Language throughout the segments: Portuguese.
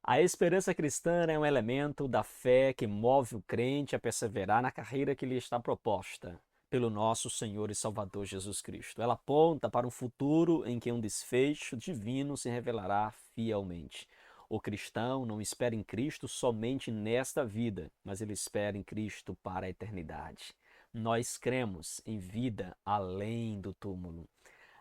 A esperança cristã é um elemento da fé que move o crente a perseverar na carreira que lhe está proposta pelo nosso Senhor e Salvador Jesus Cristo. Ela aponta para um futuro em que um desfecho divino se revelará fielmente. O cristão não espera em Cristo somente nesta vida, mas ele espera em Cristo para a eternidade. Nós cremos em vida além do túmulo.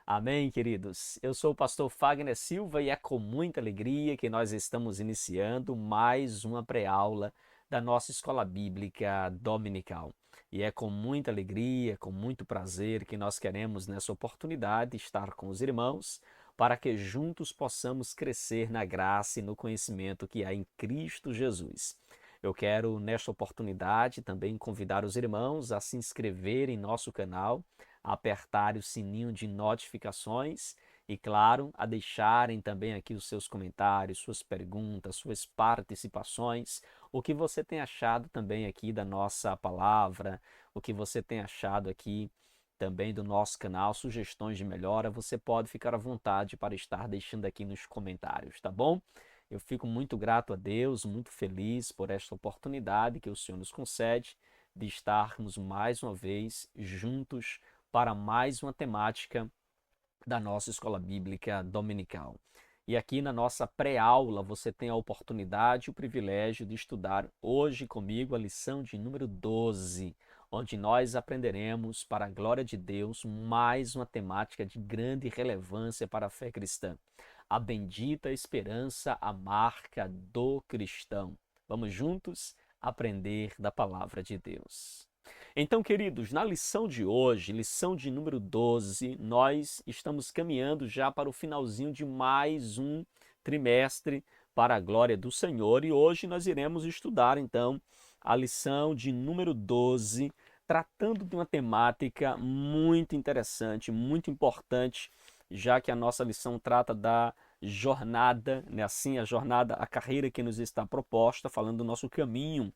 Amém, queridos? Eu sou o pastor Fagner Silva e é com muita alegria que nós estamos iniciando mais uma pré-aula da nossa escola bíblica dominical. E é com muita alegria, com muito prazer que nós queremos nessa oportunidade estar com os irmãos para que juntos possamos crescer na graça e no conhecimento que há em Cristo Jesus. Eu quero, nesta oportunidade, também convidar os irmãos a se inscreverem em nosso canal, a apertarem o sininho de notificações e, claro, a deixarem também aqui os seus comentários, suas perguntas, suas participações, o que você tem achado também aqui da nossa palavra, o que você tem achado aqui também do nosso canal, sugestões de melhora, você pode ficar à vontade para estar deixando aqui nos comentários, tá bom? Eu fico muito grato a Deus, muito feliz por esta oportunidade que o Senhor nos concede de estarmos mais uma vez juntos para mais uma temática da nossa escola bíblica dominical. E aqui na nossa pré-aula você tem a oportunidade e o privilégio de estudar hoje comigo a lição de número 12, onde nós aprenderemos, para a glória de Deus, mais uma temática de grande relevância para a fé cristã. A bendita esperança, a marca do cristão. Vamos juntos aprender da palavra de Deus. Então, queridos, na lição de hoje, lição de número 12, nós estamos caminhando já para o finalzinho de mais um trimestre para a glória do Senhor e hoje nós iremos estudar então a lição de número 12, tratando de uma temática muito interessante, muito importante, já que a nossa lição trata da jornada, né? Assim, a jornada, a carreira que nos está proposta, falando do nosso caminho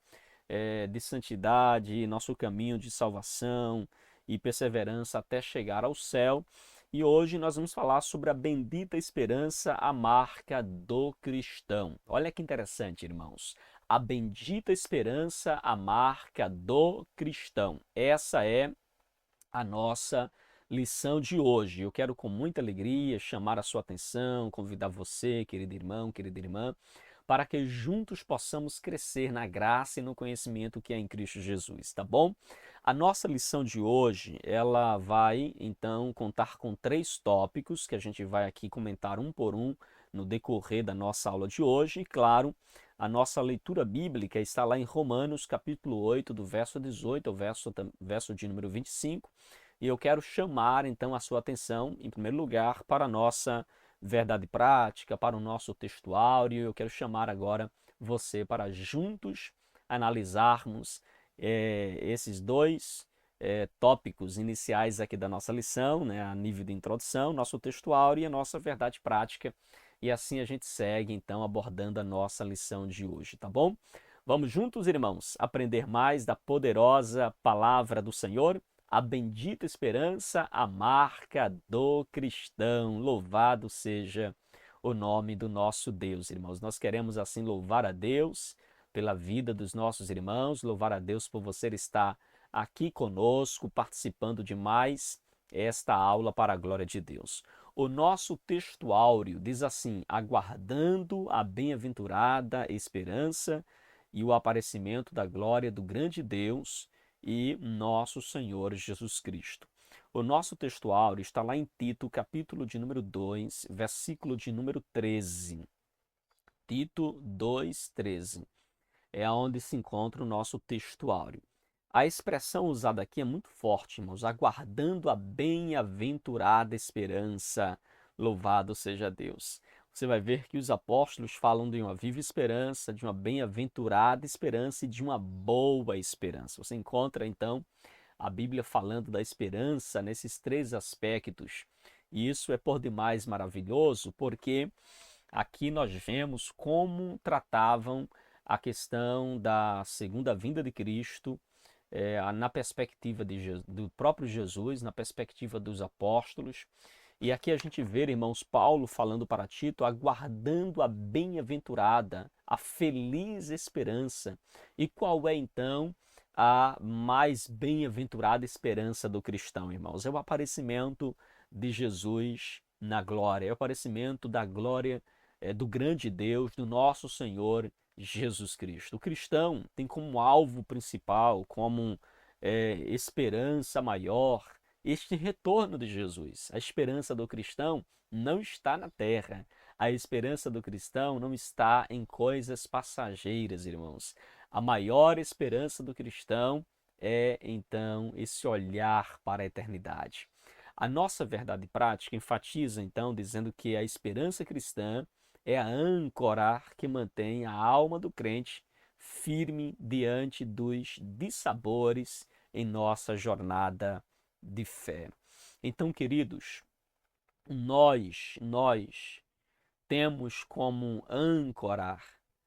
de santidade, nosso caminho de salvação e perseverança até chegar ao céu. E hoje nós vamos falar sobre a bendita esperança, a marca do cristão. Olha que interessante, irmãos. A bendita esperança, a marca do cristão. Essa é a nossa lição de hoje. Eu quero com muita alegria chamar a sua atenção, convidar você, querido irmão, querida irmã, para que juntos possamos crescer na graça e no conhecimento que é em Cristo Jesus, tá bom? A nossa lição de hoje, ela vai então contar com 3 tópicos que a gente vai aqui comentar um por um no decorrer da nossa aula de hoje. E claro, a nossa leitura bíblica está lá em Romanos capítulo 8, do verso 18 ao verso de número 25. E eu quero chamar então a sua atenção, em primeiro lugar, para a nossa verdade prática, para o nosso textuário. Eu quero chamar agora você para juntos analisarmos esses dois tópicos iniciais aqui da nossa lição, né, a nível de introdução, nosso textuário e a nossa verdade prática. E assim a gente segue então abordando a nossa lição de hoje, tá bom? Vamos juntos, irmãos, aprender mais da poderosa palavra do Senhor? A bendita esperança, a marca do cristão. Louvado seja o nome do nosso Deus, irmãos. Nós queremos assim louvar a Deus pela vida dos nossos irmãos, louvar a Deus por você estar aqui conosco, participando de mais esta aula para a glória de Deus. O nosso textuário diz assim: aguardando a bem-aventurada esperança e o aparecimento da glória do grande Deus e nosso Senhor Jesus Cristo. O nosso textuário está lá em Tito, capítulo de número 2, versículo de número 13. Tito 2:13 é onde se encontra o nosso textuário. A expressão usada aqui é muito forte, irmãos, aguardando a bem-aventurada esperança. Louvado seja Deus. Você vai ver que os apóstolos falam de uma viva esperança, de uma bem-aventurada esperança e de uma boa esperança. Você encontra, então, a Bíblia falando da esperança nesses 3 aspectos. E isso é por demais maravilhoso, porque aqui nós vemos como tratavam a questão da segunda vinda de Cristo, na perspectiva do próprio Jesus, na perspectiva dos apóstolos. E aqui a gente vê, irmãos, Paulo falando para Tito, aguardando a bem-aventurada, a feliz esperança. E qual é então a mais bem-aventurada esperança do cristão, irmãos? É o aparecimento de Jesus na glória, é o aparecimento da glória do grande Deus, do nosso Senhor Jesus Cristo. O cristão tem como alvo principal, como esperança maior, este retorno de Jesus. A esperança do cristão não está na terra. A esperança do cristão não está em coisas passageiras, irmãos. A maior esperança do cristão é, então, esse olhar para a eternidade. A nossa verdade prática enfatiza, então, dizendo que a esperança cristã é a âncora que mantém a alma do crente firme diante dos dissabores em nossa jornada de fé. Então, queridos, nós temos como âncora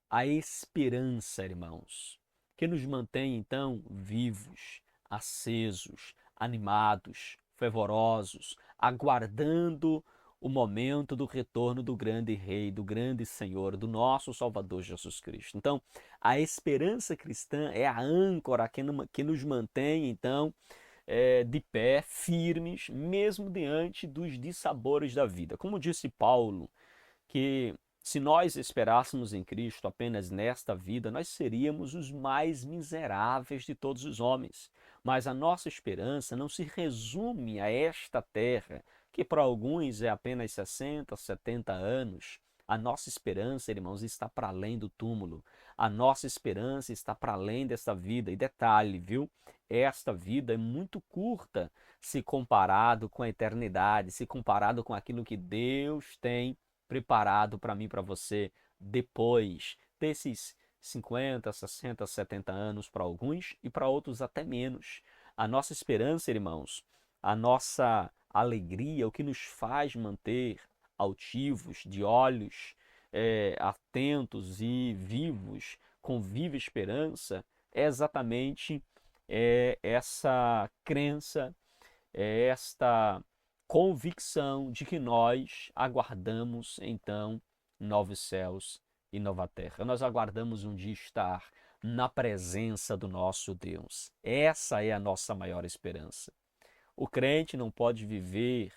a esperança, irmãos, que nos mantém então vivos, acesos, animados, fervorosos, aguardando o momento do retorno do grande Rei, do grande Senhor, do nosso Salvador Jesus Cristo. Então, a esperança cristã é a âncora que nos mantém, então, de pé, firmes, mesmo diante dos dissabores da vida. Como disse Paulo, que se nós esperássemos em Cristo apenas nesta vida, nós seríamos os mais miseráveis de todos os homens. Mas a nossa esperança não se resume a esta terra, que para alguns é apenas 60, 70 anos. A nossa esperança, irmãos, está para além do túmulo. A nossa esperança está para além desta vida. E detalhe, viu? Esta vida é muito curta se comparado com a eternidade, se comparado com aquilo que Deus tem preparado para mim, para você, depois desses 50, 60, 70 anos para alguns e para outros até menos. A nossa esperança, irmãos, a nossa alegria, o que nos faz manter altivos, de olhos atentos e vivos, com viva esperança, é exatamente essa crença, esta convicção de que nós aguardamos então novos céus e nova terra. Nós aguardamos um dia estar na presença do nosso Deus. Essa é a nossa maior esperança. O crente não pode viver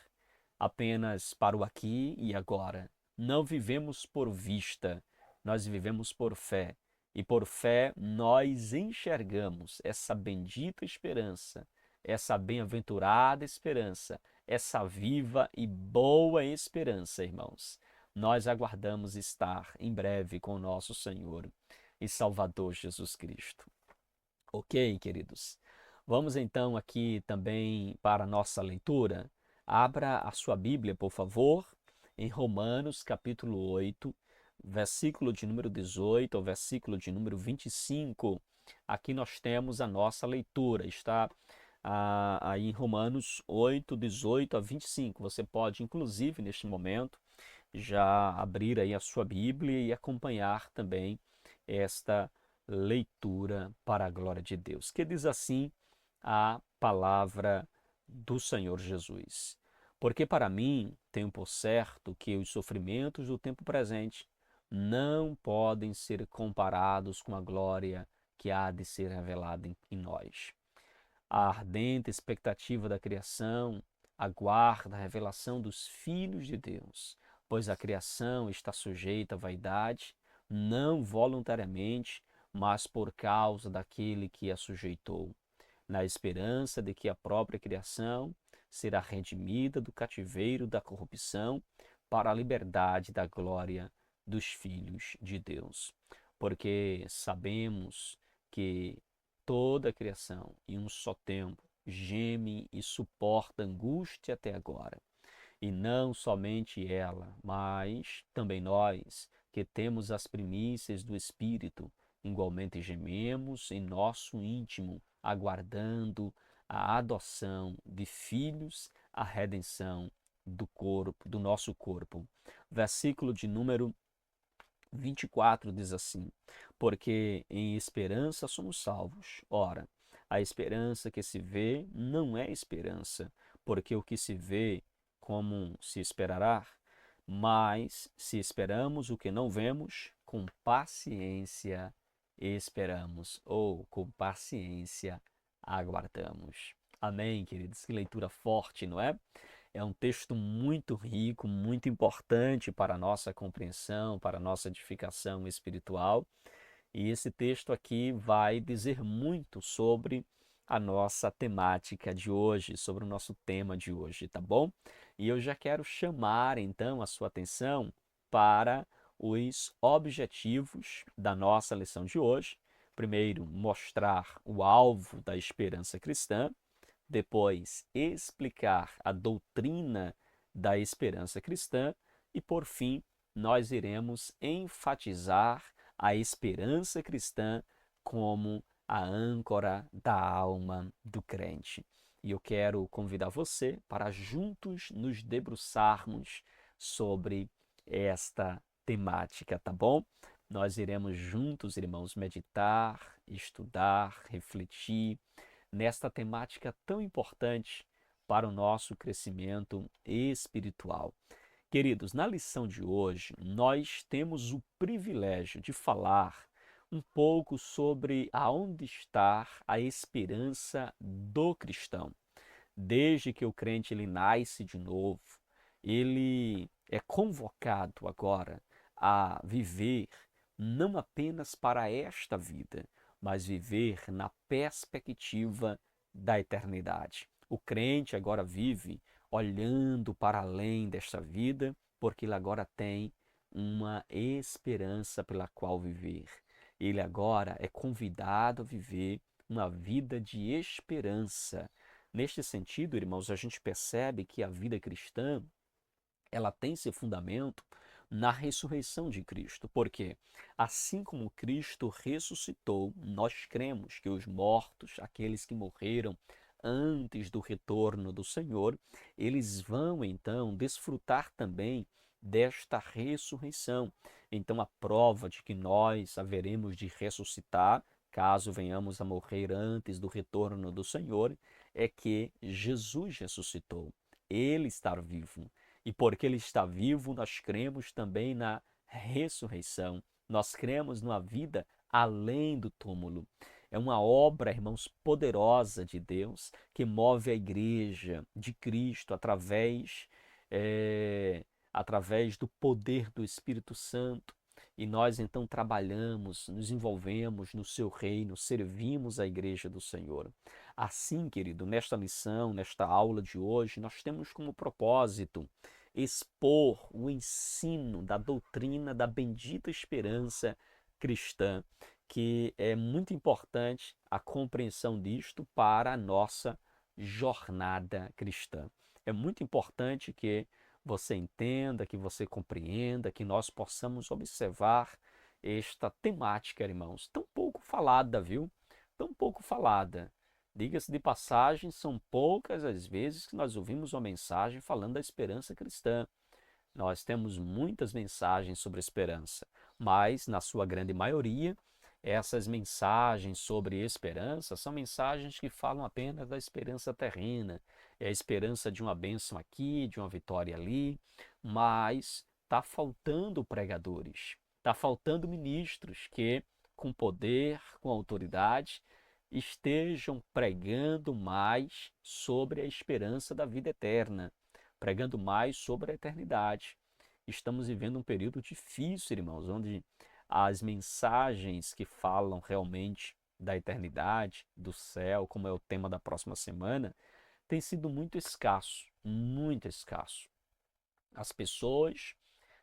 apenas para o aqui e agora. Não vivemos por vista, nós vivemos por fé. E por fé nós enxergamos essa bendita esperança, essa bem-aventurada esperança, essa viva e boa esperança, irmãos. Nós aguardamos estar em breve com o nosso Senhor e Salvador Jesus Cristo. Ok, queridos? Vamos então aqui também para a nossa leitura. Abra a sua Bíblia, por favor, em Romanos capítulo 8, versículo de número 18 ao versículo de número 25. Aqui nós temos a nossa leitura. Está aí em Romanos 8, 18 a 25. Você pode, inclusive, neste momento, já abrir aí a sua Bíblia e acompanhar também esta leitura para a glória de Deus, que diz assim a palavra do Senhor Jesus. Porque para mim tenho por certo que os sofrimentos do tempo presente não podem ser comparados com a glória que há de ser revelada em nós. A ardente expectativa da criação aguarda a revelação dos filhos de Deus, pois a criação está sujeita à vaidade, não voluntariamente, mas por causa daquele que a sujeitou, na esperança de que a própria criação será redimida do cativeiro da corrupção para a liberdade da glória dos filhos de Deus. Porque sabemos que toda a criação, em um só tempo, geme e suporta angústia até agora. E não somente ela, mas também nós, que temos as primícias do Espírito, igualmente gememos em nosso íntimo, aguardando a adoção de filhos, a redenção do corpo, do nosso corpo. Versículo de número 24 diz assim: porque em esperança somos salvos. Ora, a esperança que se vê não é esperança, porque o que se vê, como se esperará? Mas se esperamos o que não vemos, com paciência esperamos, ou com paciência aguardamos. Amém, queridos? Que leitura forte, não é? É um texto muito rico, muito importante para a nossa compreensão, para a nossa edificação espiritual. E esse texto aqui vai dizer muito sobre a nossa temática de hoje, sobre o nosso tema de hoje, tá bom? E eu já quero chamar então a sua atenção para os objetivos da nossa lição de hoje. Primeiro, mostrar o alvo da esperança cristã. Depois, explicar a doutrina da esperança cristã. E, por fim, nós iremos enfatizar a esperança cristã como a âncora da alma do crente. E eu quero convidar você para juntos nos debruçarmos sobre esta temática, tá bom? Nós iremos juntos, irmãos, meditar, estudar, refletir nesta temática tão importante para o nosso crescimento espiritual. Queridos, na lição de hoje, nós temos o privilégio de falar um pouco sobre aonde está a esperança do cristão. Desde que o crente ele nasce de novo, ele é convocado agora a viver não apenas para esta vida, mas viver na perspectiva da eternidade. O crente agora vive olhando para além desta vida, porque ele agora tem uma esperança pela qual viver. Ele agora é convidado a viver uma vida de esperança. Neste sentido, irmãos, a gente percebe que a vida cristã, ela tem seu fundamento na ressurreição de Cristo. Porque assim como Cristo ressuscitou, nós cremos que os mortos, aqueles que morreram antes do retorno do Senhor, eles vão então desfrutar também desta ressurreição. Então a prova de que nós haveremos de ressuscitar, caso venhamos a morrer antes do retorno do Senhor, é que Jesus ressuscitou. Ele está vivo. E porque ele está vivo, nós cremos também na ressurreição. Nós cremos numa vida além do túmulo. É uma obra, irmãos, poderosa de Deus que move a igreja de Cristo através do poder do Espírito Santo. E nós então trabalhamos, nos envolvemos no seu reino, servimos a igreja do Senhor. Assim, querido, nesta lição, nesta aula de hoje, nós temos como propósito expor o ensino da doutrina da bendita esperança cristã, que é muito importante a compreensão disto para a nossa jornada cristã. É muito importante que você entenda, que você compreenda, que nós possamos observar esta temática, irmãos, tão pouco falada, viu? Tão pouco falada. Diga-se de passagem, são poucas as vezes que nós ouvimos uma mensagem falando da esperança cristã. Nós temos muitas mensagens sobre esperança, mas, na sua grande maioria, essas mensagens sobre esperança são mensagens que falam apenas da esperança terrena, é a esperança de uma bênção aqui, de uma vitória ali, mas está faltando pregadores, está faltando ministros que, com poder, com autoridade, estejam pregando mais sobre a esperança da vida eterna, pregando mais sobre a eternidade. Estamos vivendo um período difícil, irmãos, onde as mensagens que falam realmente da eternidade, do céu, como é o tema da próxima semana, tem sido muito escasso, muito escasso. As pessoas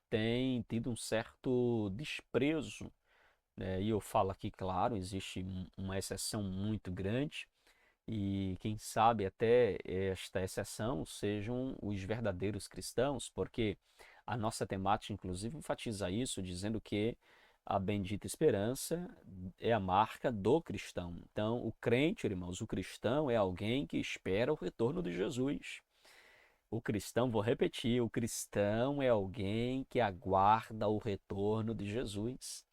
têm tido um certo desprezo, né? E eu falo aqui, claro, existe uma exceção muito grande, e quem sabe até esta exceção sejam os verdadeiros cristãos, porque a nossa temática, inclusive, enfatiza isso, dizendo que a bendita esperança é a marca do cristão. Então, o crente, irmãos, o cristão é alguém que espera o retorno de Jesus. O cristão, vou repetir, o cristão é alguém que aguarda o retorno de Jesus.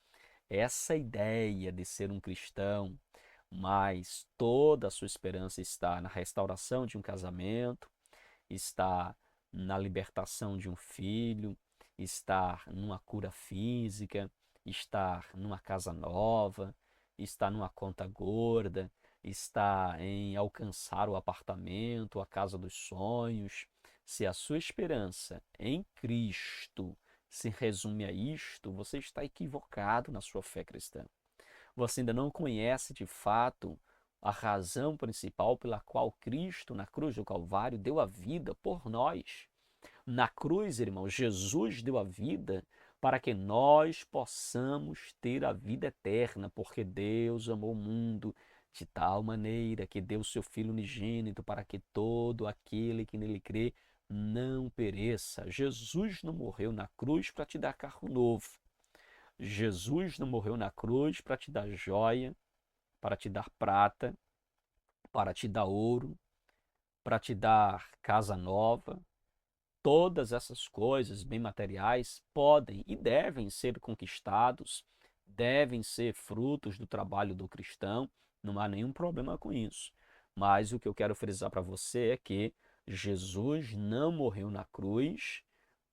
Essa ideia de ser um cristão, mas toda a sua esperança está na restauração de um casamento, está na libertação de um filho, estar numa cura física, estar numa casa nova, estar numa conta gorda, estar em alcançar o apartamento, a casa dos sonhos. Se a sua esperança em Cristo se resume a isto, você está equivocado na sua fé cristã. Você ainda não conhece de fato a razão principal pela qual Cristo, na cruz do Calvário, deu a vida por nós. Na cruz, irmão, Jesus deu a vida para que nós possamos ter a vida eterna, porque Deus amou o mundo de tal maneira que deu o seu Filho unigênito para que todo aquele que nele crê não pereça. Jesus não morreu na cruz para te dar carro novo. Jesus não morreu na cruz para te dar joia, para te dar prata, para te dar ouro, para te dar casa nova. Todas essas coisas, bem materiais, podem e devem ser conquistados, devem ser frutos do trabalho do cristão, não há nenhum problema com isso. Mas o que eu quero frisar para você é que Jesus não morreu na cruz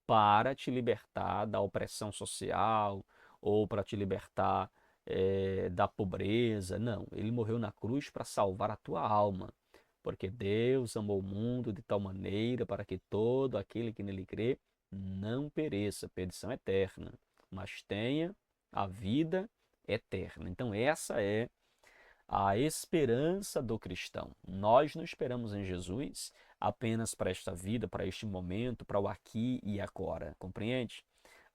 para te libertar da opressão social ou para te libertar da pobreza. Não, ele morreu na cruz para salvar a tua alma. Porque Deus amou o mundo de tal maneira para que todo aquele que nele crê não pereça, perdição eterna, mas tenha a vida eterna. Então, essa é a esperança do cristão. Nós não esperamos em Jesus apenas para esta vida, para este momento, para o aqui e agora, compreende?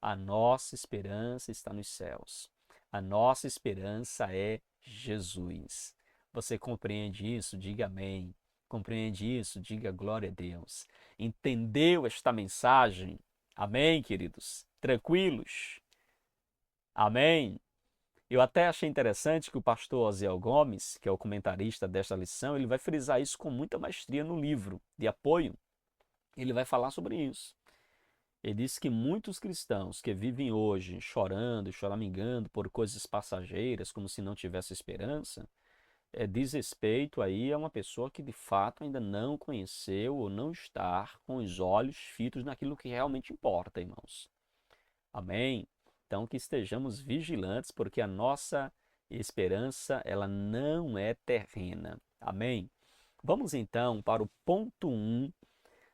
A nossa esperança está nos céus. A nossa esperança é Jesus. Você compreende isso? Diga amém. Compreende isso? Diga glória a Deus. Entendeu esta mensagem? Amém, queridos? Tranquilos? Amém? Eu até achei interessante que o pastor Osiel Gomes, que é o comentarista desta lição, ele vai frisar isso com muita maestria no livro de apoio. Ele vai falar sobre isso. Ele diz que muitos cristãos que vivem hoje chorando, choramingando por coisas passageiras, como se não tivesse esperança, diz respeito aí a uma pessoa que de fato ainda não conheceu ou não está com os olhos fitos naquilo que realmente importa, irmãos. Amém? Então que estejamos vigilantes, porque a nossa esperança, ela não é terrena. Amém? Vamos então para o ponto 1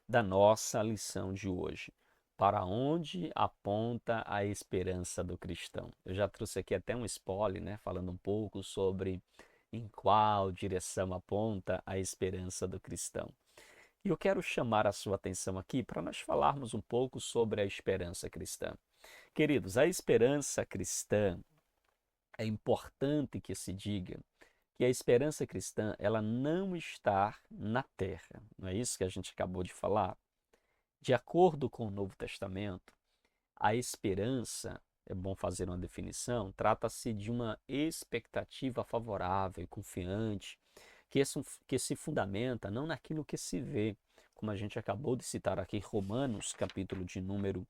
da nossa lição de hoje. Para onde aponta a esperança do cristão? Eu já trouxe aqui até um spoiler, né, falando um pouco sobre em qual direção aponta a esperança do cristão. E eu quero chamar a sua atenção aqui para nós falarmos um pouco sobre a esperança cristã. Queridos, a esperança cristã, é importante que se diga que a esperança cristã, ela não está na terra. Não é isso que a gente acabou de falar? De acordo com o Novo Testamento, a esperança, é bom fazer uma definição, trata-se de uma expectativa favorável e confiante, que se fundamenta não naquilo que se vê, como a gente acabou de citar aqui, Romanos, capítulo de número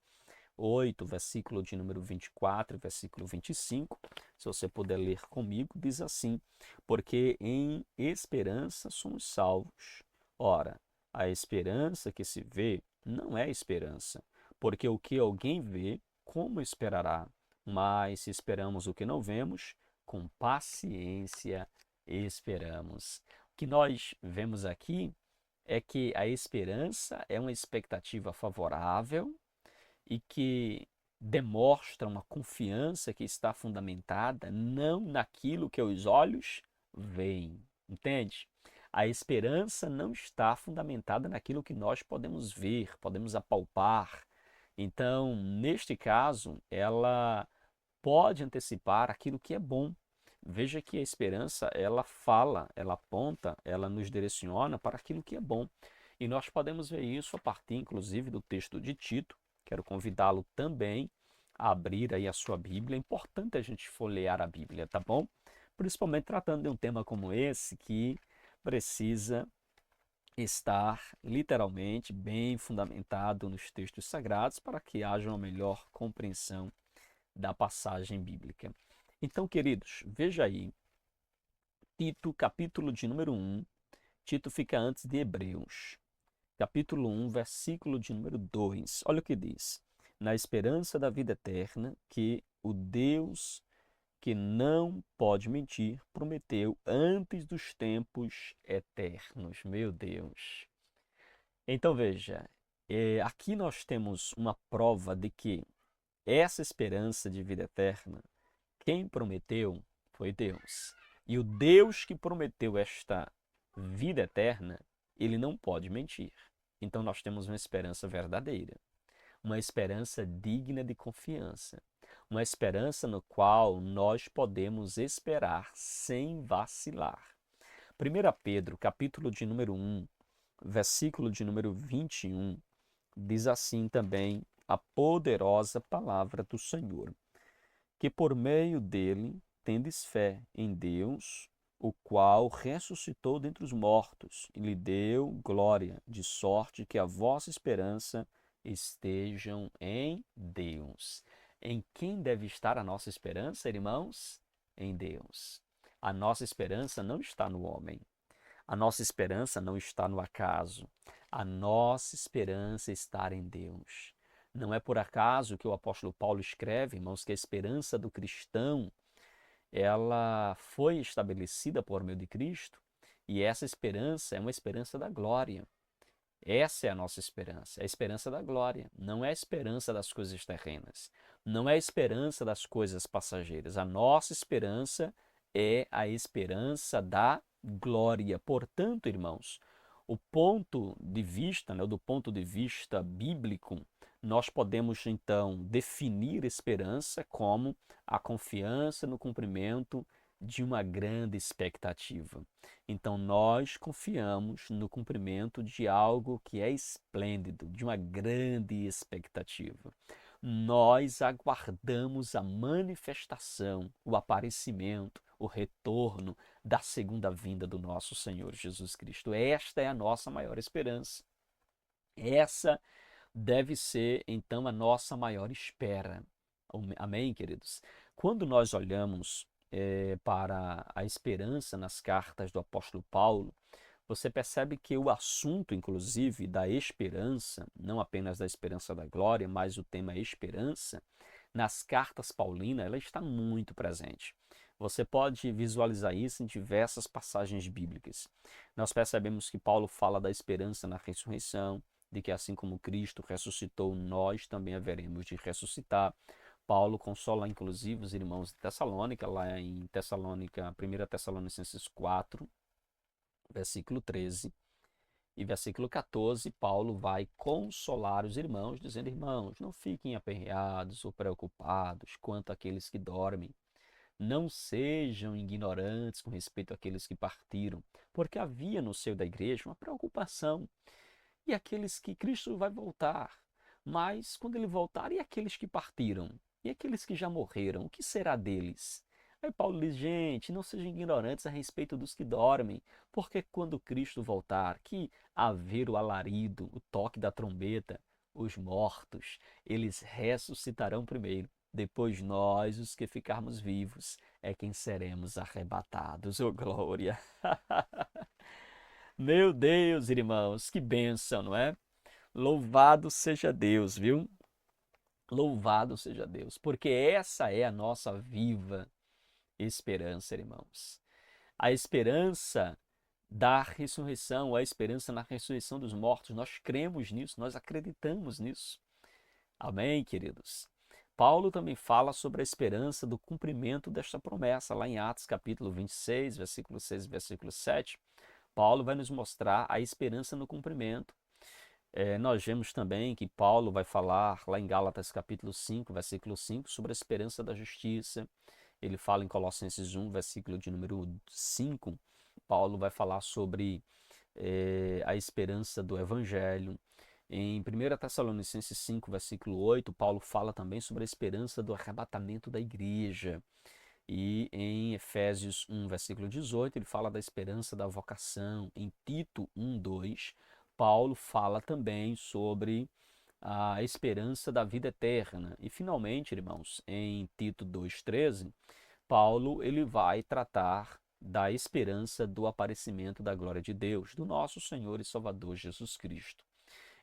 8, versículo de número 24 e versículo 25, se você puder ler comigo, diz assim: porque em esperança somos salvos. Ora, a esperança que se vê não é esperança, porque o que alguém vê, como esperará? Mas se esperamos o que não vemos, com paciência esperamos. O que nós vemos aqui é que a esperança é uma expectativa favorável e que demonstra uma confiança que está fundamentada não naquilo que os olhos veem, entende? A esperança não está fundamentada naquilo que nós podemos ver, podemos apalpar. Então, neste caso, ela pode antecipar aquilo que é bom. Veja que a esperança, ela fala, ela aponta, ela nos direciona para aquilo que é bom. E nós podemos ver isso a partir, inclusive, do texto de Tito. Quero convidá-lo também a abrir aí a sua Bíblia. É importante a gente folhear a Bíblia, tá bom? Principalmente tratando de um tema como esse que precisa estar literalmente bem fundamentado nos textos sagrados para que haja uma melhor compreensão da passagem bíblica. Então, queridos, veja aí, Tito, capítulo de número 1, Tito fica antes de Hebreus. capítulo 1, versículo de número 2. Olha o que diz. Na esperança da vida eterna, que o Deus que não pode mentir, prometeu antes dos tempos eternos. Meu Deus. Então veja, aqui nós temos uma prova de que essa esperança de vida eterna, quem prometeu foi Deus. E o Deus que prometeu esta vida eterna, ele não pode mentir. Então nós temos uma esperança verdadeira, uma esperança digna de confiança, uma esperança no qual nós podemos esperar sem vacilar. 1 Pedro, capítulo de número 1, versículo de número 21, diz assim também a poderosa palavra do Senhor, que por meio dele tendes fé em Deus, o qual ressuscitou dentre os mortos e lhe deu glória, de sorte que a vossa esperança estejam em Deus. Em quem deve estar a nossa esperança, irmãos? Em Deus. A nossa esperança não está no homem. A nossa esperança não está no acaso. A nossa esperança está em Deus. Não é por acaso que o apóstolo Paulo escreve, irmãos, que a esperança do cristão, ela foi estabelecida por meio de Cristo, e essa esperança é uma esperança da glória. Essa é a nossa esperança, é a esperança da glória, não é a esperança das coisas terrenas, não é a esperança das coisas passageiras. A nossa esperança é a esperança da glória. Portanto, irmãos, o ponto de vista, do ponto de vista bíblico, nós podemos então definir esperança como a confiança no cumprimento de uma grande expectativa. Então nós confiamos no cumprimento de algo que é esplêndido, de uma grande expectativa. Nós aguardamos a manifestação, o aparecimento, o retorno da segunda vinda do nosso Senhor Jesus Cristo. Esta é a nossa maior esperança. Essa deve ser, então, a nossa maior espera. Amém, queridos? Quando nós olhamos para a esperança nas cartas do apóstolo Paulo, você percebe que o assunto, inclusive, da esperança, não apenas da esperança da glória, mas o tema esperança, nas cartas paulinas, ela está muito presente. Você pode visualizar isso em diversas passagens bíblicas. Nós percebemos que Paulo fala da esperança na ressurreição, de que assim como Cristo ressuscitou, nós também haveremos de ressuscitar. Paulo consola inclusive os irmãos de Tessalônica, lá em Tessalônica, 1 Tessalonicenses 4, versículo 13 e versículo 14, Paulo vai consolar os irmãos, dizendo: irmãos, não fiquem aperreados ou preocupados quanto àqueles que dormem. Não sejam ignorantes com respeito àqueles que partiram, porque havia no seio da igreja uma preocupação. E aqueles que Cristo vai voltar, mas quando ele voltar, e aqueles que partiram? E aqueles que já morreram, o que será deles? Aí Paulo diz: gente, não sejam ignorantes a respeito dos que dormem, porque quando Cristo voltar, que haver o alarido, o toque da trombeta, os mortos, eles ressuscitarão primeiro. Depois nós, os que ficarmos vivos, é quem seremos arrebatados. Oh, glória! Meu Deus, irmãos, que bênção, não é? Louvado seja Deus, viu? Louvado seja Deus, porque essa é a nossa viva esperança, irmãos. A esperança da ressurreição, a esperança na ressurreição dos mortos, nós cremos nisso, nós acreditamos nisso. Amém, queridos? Paulo também fala sobre a esperança do cumprimento desta promessa, lá em Atos capítulo 26, versículo 6 e versículo 7. Paulo vai nos mostrar a esperança no cumprimento. Nós vemos também que Paulo vai falar lá em Gálatas capítulo 5, versículo 5, sobre a esperança da justiça. Ele fala em Colossenses 1, versículo de número 5, Paulo vai falar sobre a esperança do Evangelho. Em 1 Tessalonicenses 5, versículo 8, Paulo fala também sobre a esperança do arrebatamento da igreja. E em Efésios 1, versículo 18, ele fala da esperança da vocação. Em Tito 1, 2, Paulo fala também sobre a esperança da vida eterna. E finalmente, irmãos, em Tito 2,13, Paulo ele vai tratar da esperança do aparecimento da glória de Deus, do nosso Senhor e Salvador Jesus Cristo.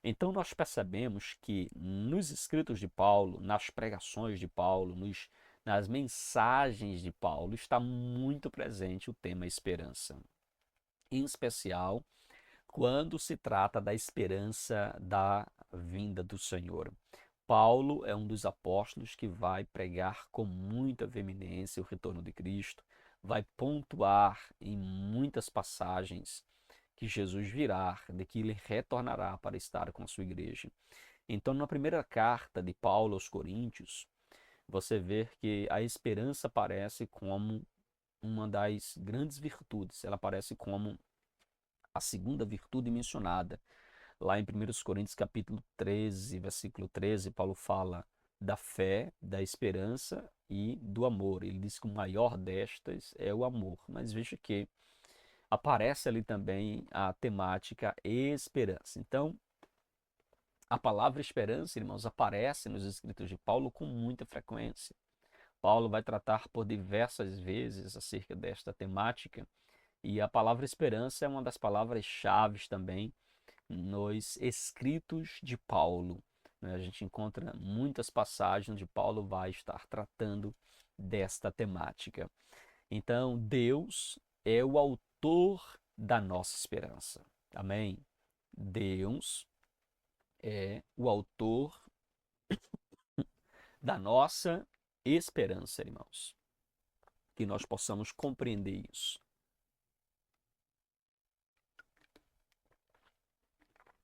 Então nós percebemos que nos escritos de Paulo, nas pregações de Paulo, nas mensagens de Paulo, está muito presente o tema esperança. Em especial, quando se trata da esperança da vinda do Senhor. Paulo é um dos apóstolos que vai pregar com muita veemência o retorno de Cristo, vai pontuar em muitas passagens que Jesus virá, de que ele retornará para estar com a sua igreja. Então, na primeira carta de Paulo aos Coríntios, você vê que a esperança aparece como uma das grandes virtudes, ela aparece como a segunda virtude mencionada. Lá em 1 Coríntios capítulo 13, versículo 13, Paulo fala da fé, da esperança e do amor. Ele diz que o maior destas é o amor. Mas veja que aparece ali também a temática esperança. Então, a palavra esperança, irmãos, aparece nos escritos de Paulo com muita frequência. Paulo vai tratar por diversas vezes acerca desta temática, e a palavra esperança é uma das palavras-chave também nos escritos de Paulo. A gente encontra muitas passagens onde Paulo vai estar tratando desta temática. Então, Deus é o autor da nossa esperança. Amém? Deus é o autor da nossa esperança, irmãos. Que nós possamos compreender isso.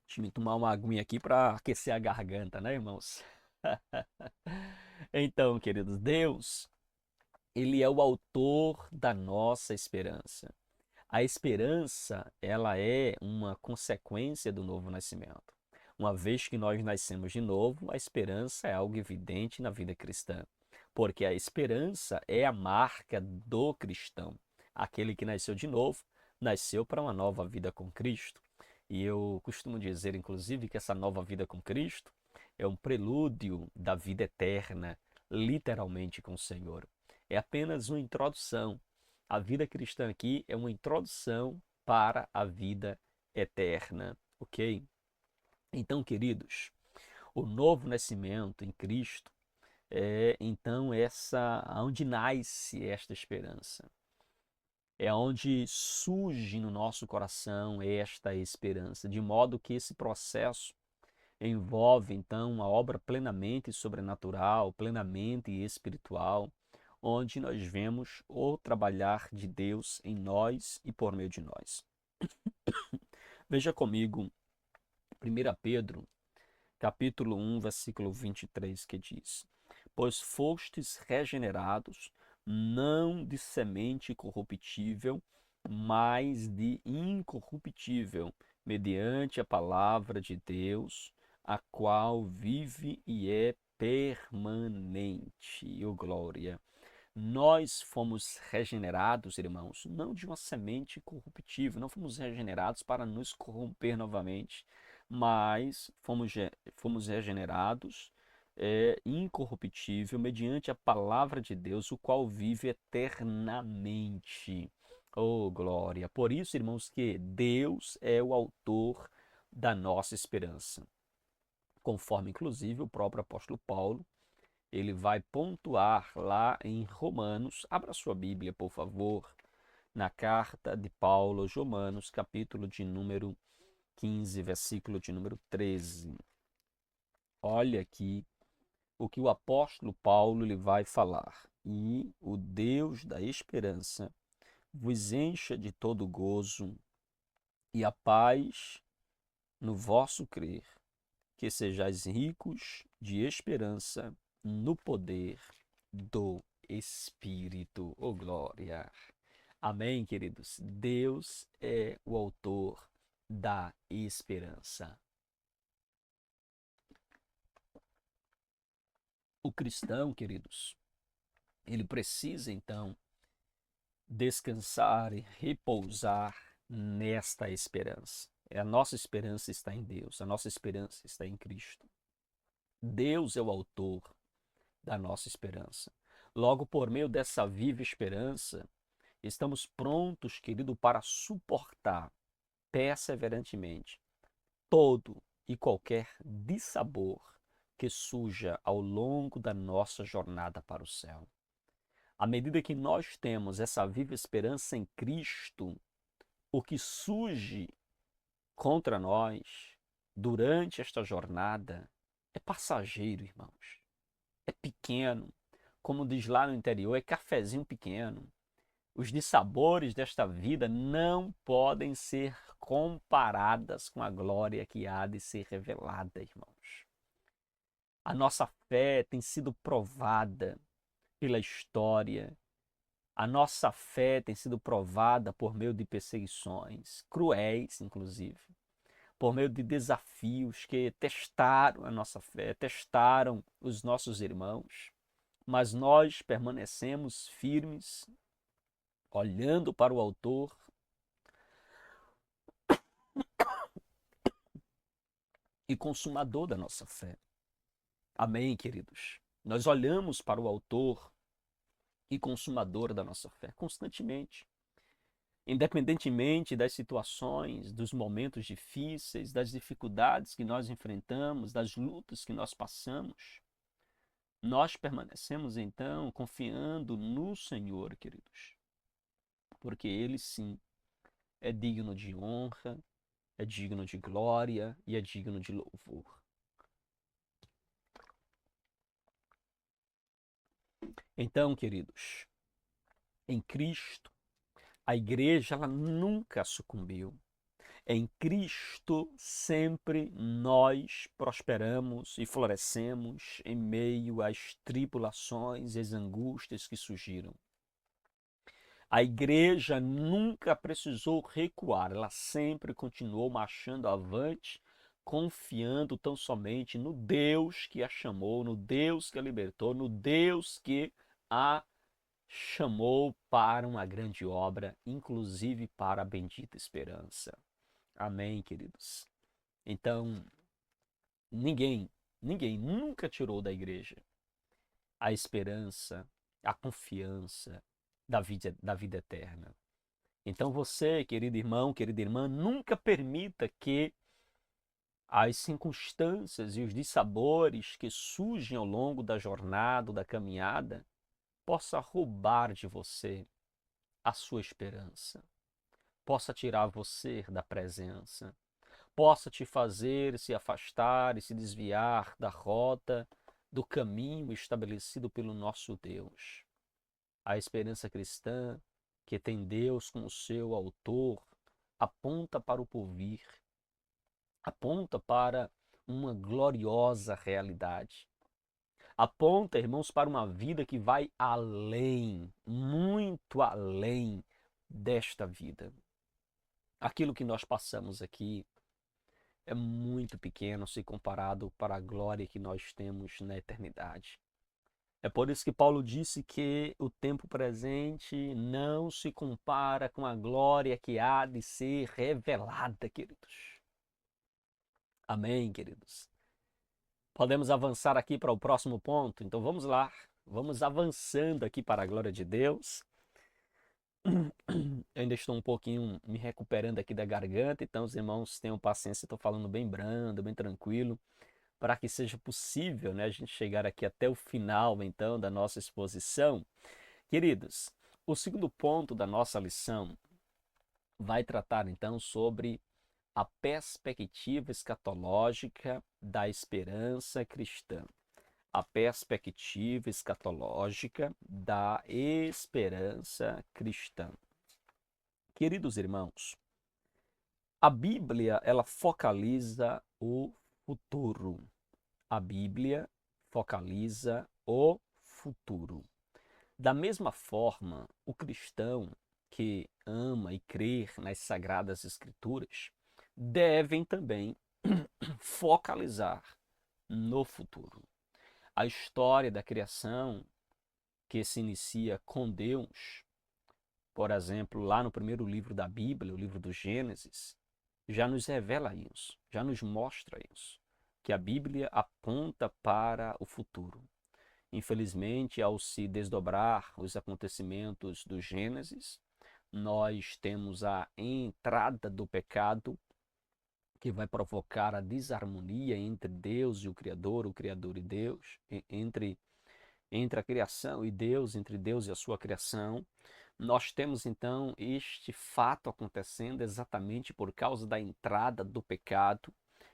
Deixa eu tomar uma aguinha aqui para aquecer a garganta, né, irmãos? Então, queridos, Deus, ele é o autor da nossa esperança. A esperança, ela é uma consequência do novo nascimento. Uma vez que nós nascemos de novo, a esperança é algo evidente na vida cristã, porque a esperança é a marca do cristão. Aquele que nasceu de novo, nasceu para uma nova vida com Cristo. E eu costumo dizer, inclusive, que essa nova vida com Cristo é um prelúdio da vida eterna, literalmente com o Senhor. É apenas uma introdução. A vida cristã aqui é uma introdução para a vida eterna, ok? Então, queridos, o novo nascimento em Cristo é então essa onde nasce esta esperança. É onde surge no nosso coração esta esperança, de modo que esse processo envolve então uma obra plenamente sobrenatural, plenamente espiritual, onde nós vemos o trabalhar de Deus em nós e por meio de nós. Veja comigo 1 Pedro, capítulo 1, versículo 23, que diz: Pois fostes regenerados, não de semente corruptível, mas de incorruptível, mediante a palavra de Deus, a qual vive e é permanente. Oh, glória! Nós fomos regenerados, irmãos, não de uma semente corruptível, não fomos regenerados para nos corromper novamente, mas fomos regenerados incorruptível mediante a palavra de Deus, o qual vive eternamente. Oh, glória! Por isso, irmãos, que Deus é o autor da nossa esperança. Conforme, inclusive, o próprio apóstolo Paulo, ele vai pontuar lá em Romanos. Abra sua Bíblia, por favor, na carta de Paulo aos Romanos, capítulo de número 15, versículo de número 13. Olha aqui o que o apóstolo Paulo lhe vai falar. E o Deus da esperança vos encha de todo gozo e a paz no vosso crer, que sejais ricos de esperança no poder do Espírito. Oh, glória! Amém, queridos? Deus é o autor da esperança. O cristão, queridos, ele precisa então descansar e repousar nesta esperança. A nossa esperança está em Deus, a nossa esperança está em Cristo. Deus é o autor da nossa esperança. Logo, por meio dessa viva esperança, Estamos prontos, querido, para suportar perseverantemente todo e qualquer dissabor que surja ao longo da nossa jornada para o céu. À medida que nós temos essa viva esperança em Cristo, o que surge contra nós durante esta jornada é passageiro, irmãos. É pequeno. Como diz lá no interior, é cafezinho pequeno. Os dissabores desta vida não podem ser comparadas com a glória que há de ser revelada, irmãos. A nossa fé tem sido provada pela história. A nossa fé tem sido provada por meio de perseguições, cruéis, inclusive, por meio de desafios que testaram a nossa fé, testaram os nossos irmãos. Mas nós permanecemos firmes, olhando para o Autor e Consumador da nossa fé. Amém, queridos? Nós olhamos para o Autor e Consumador da nossa fé constantemente. Independentemente das situações, dos momentos difíceis, das dificuldades que nós enfrentamos, das lutas que nós passamos, nós permanecemos então confiando no Senhor, queridos, porque Ele sim é digno de honra, é digno de glória e é digno de louvor. Então, queridos, em Cristo, a igreja ela nunca sucumbiu. Em Cristo sempre nós prosperamos e florescemos em meio às tribulações e às angústias que surgiram. A igreja nunca precisou recuar, ela sempre continuou marchando avante, confiando tão somente no Deus que a chamou, no Deus que a libertou, no Deus que a chamou para uma grande obra, inclusive para a bendita esperança. Amém, queridos? Então, ninguém nunca tirou da igreja a esperança, a confiança da vida eterna. Então você, querido irmão, querida irmã, nunca permita que as circunstâncias e os dissabores que surgem ao longo da jornada, da caminhada, possa roubar de você a sua esperança, possa tirar você da presença, possa te fazer se afastar e se desviar da rota, do caminho estabelecido pelo nosso Deus. A esperança cristã, que tem Deus como seu autor, aponta para o porvir, aponta para uma gloriosa realidade. Aponta, irmãos, para uma vida que vai além, muito além desta vida. Aquilo que nós passamos aqui é muito pequeno se comparado para a glória que nós temos na eternidade. É por isso que Paulo disse que o tempo presente não se compara com a glória que há de ser revelada, queridos. Amém, queridos? Podemos avançar aqui para o próximo ponto? Então vamos lá. Vamos avançando aqui para a glória de Deus. Eu ainda estou um pouquinho me recuperando aqui da garganta, então os irmãos tenham paciência, estou falando bem brando, bem tranquilo, para que seja possível, né, a gente chegar aqui até o final, então, da nossa exposição. Queridos, o segundo ponto da nossa lição vai tratar, então, sobre a perspectiva escatológica da esperança cristã. A perspectiva escatológica da esperança cristã. Queridos irmãos, a Bíblia, ela focaliza o futuro. A Bíblia focaliza o futuro. Da mesma forma, o cristão que ama e crê nas Sagradas Escrituras devem também focalizar no futuro. A história da criação, que se inicia com Deus, por exemplo, lá no primeiro livro da Bíblia, o livro do Gênesis, já nos revela isso, já nos mostra isso, que a Bíblia aponta para o futuro. Infelizmente, ao se desdobrar os acontecimentos do Gênesis, nós temos a entrada do pecado, que vai provocar a desarmonia entre Deus e o Criador e Deus, entre a criação e Deus, entre Deus e a sua criação. Nós temos então este fato acontecendo exatamente por causa da entrada do pecado,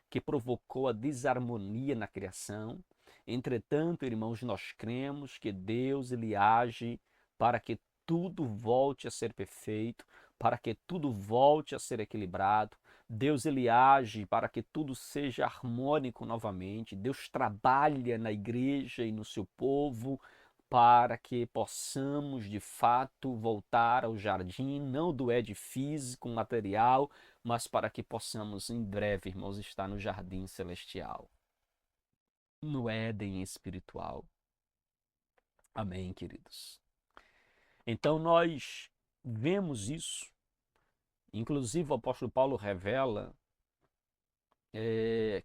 que provocou a desarmonia na criação. Entretanto, irmãos, nós cremos que Deus ele age para que tudo volte a ser perfeito, para que tudo volte a ser equilibrado. Deus ele age para que tudo seja harmônico novamente. Deus trabalha na igreja e no seu povo para que possamos de fato voltar ao jardim, não do Éden físico, material, mas para que possamos em breve, irmãos, estar no jardim celestial, no Éden espiritual. Amém, queridos? Então nós vemos isso. Inclusive o apóstolo Paulo revela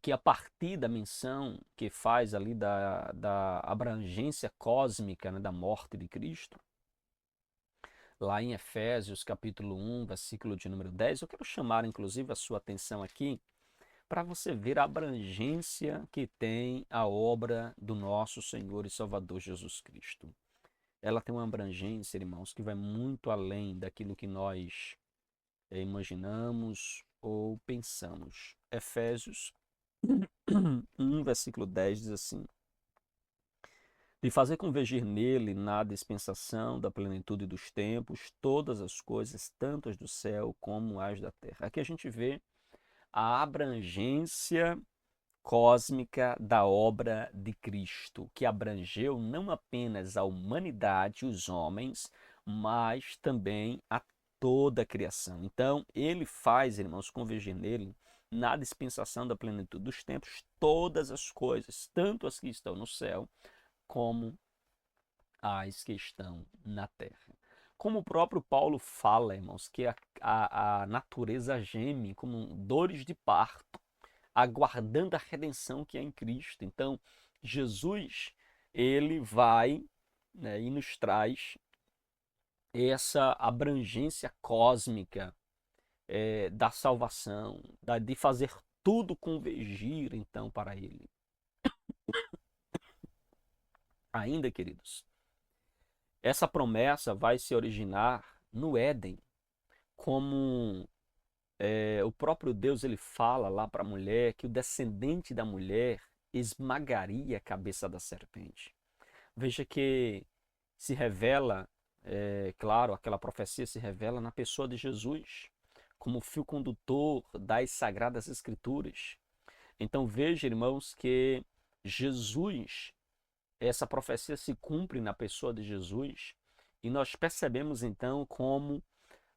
que a partir da menção que faz ali da abrangência cósmica, né, da morte de Cristo, lá em Efésios capítulo 1, versículo de número 10, eu quero chamar inclusive a sua atenção aqui para você ver a abrangência que tem a obra do nosso Senhor e Salvador Jesus Cristo. Ela tem uma abrangência, irmãos, que vai muito além daquilo que nós imaginamos ou pensamos. Efésios 1, versículo 10 diz assim: de fazer convergir nele, na dispensação da plenitude dos tempos, todas as coisas, tanto as do céu como as da terra. Aqui a gente vê a abrangência cósmica da obra de Cristo, que abrangeu não apenas a humanidade, os homens, mas também a toda a criação. Então, ele faz, irmãos, convergir nele, na dispensação da plenitude dos tempos, todas as coisas, tanto as que estão no céu, como as que estão na terra. Como o próprio Paulo fala, irmãos, que a natureza geme como dores de parto, aguardando a redenção que é em Cristo. Então, Jesus, ele vai, né, e nos traz essa abrangência cósmica da salvação, de fazer tudo convergir, então, para ele. Ainda, queridos, essa promessa vai se originar no Éden, como o próprio Deus ele fala lá para a mulher que o descendente da mulher esmagaria a cabeça da serpente. Veja que se revela, claro, aquela profecia se revela na pessoa de Jesus, como fio condutor das Sagradas Escrituras. Então veja, irmãos, que Jesus, essa profecia se cumpre na pessoa de Jesus, e nós percebemos então como